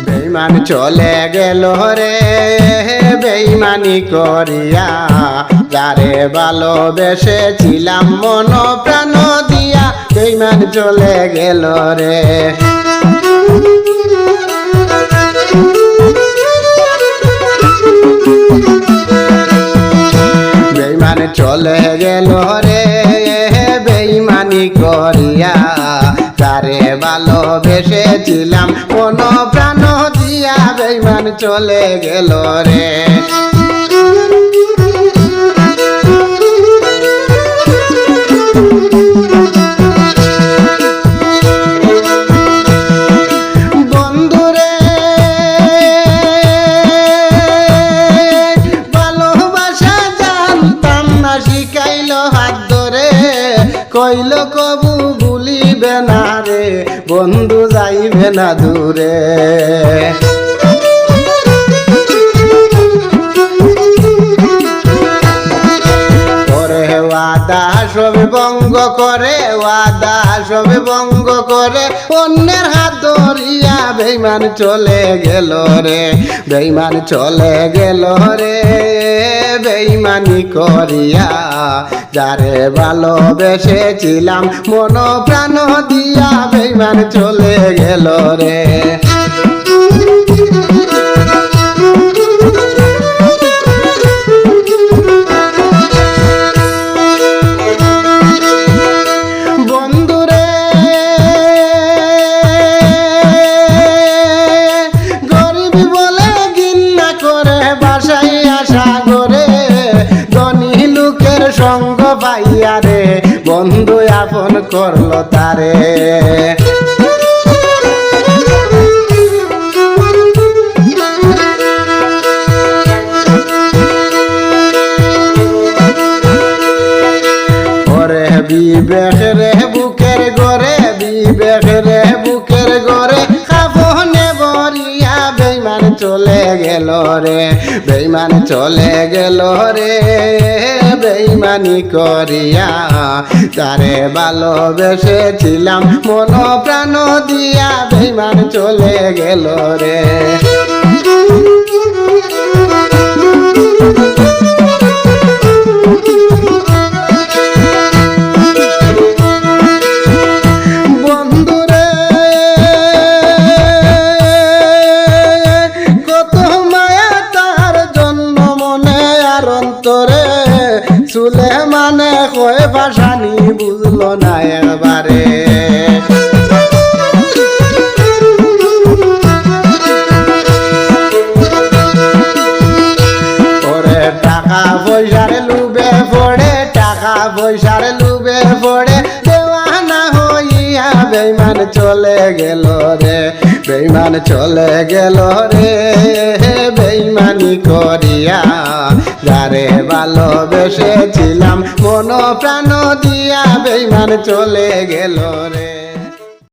বেঈমান চলে গেল রে বেঈমানি করিয়া, যারে ভালোবেসেছিলাম মন প্রাণ দিয়া, বেঈমান চলে গেল রে। বেঈমান চলে গেল রে বেঈমানি করিয়া, যারে ভালোবেসেছিলাম মন প্রাণ দিয়া, বেঈমান চলে গেল রে। বন্ধুরে ভালোবাসা জানতাম না, শিখাইল হাত ধরে, কইল কবু ভুলিবে না রে, বন্ধু যাইবে না দূরে। ওয়াদা সবে ভঙ্গ করে, ওয়াদা সবে ভঙ্গ করে, অন্যের হাত ধরিয়া বেঈমান চলে গেল রে, বেঈমান চলে গেল রে বেঈমানি করিয়া, যারে ভালোবেসেছিলাম মন প্রাণ দিয়া, বেঈমান চলে গেল রে। সঙ্গ পাইয়া রে বন্ধু আপন করলো তারে, ওরে বিবেক রে বুকের গরে, বিবেক রে বুকের গরে, কাফনে ভরিয়া বেঈমান চলে গেল রে, বেঈমান চলে গেল রে বেঈমানি করিয়া, যারে ভালোবেসেছিলাম মন প্রাণ দিয়া, বেঈমান চলে গেল রে। বন্ধুরে কত মায়া তার জন্ম মনে আর অন্তরে, সুলেমানে কয়ে ভাষানি বুঝলো না একবারে। ওরে টাকা পয়সার লুবে পড়ে, টাকা পয়সার লুবে পড়ে, দেওয়ানা হইয়া বেঈমান চলে গেল রে, বেঈমান চলে গেল রে বেঈমানি করিয়া, যারে ভালোবেসেছিলাম মন প্রাণ দিয়া, বেঈমান চলে গেল রে।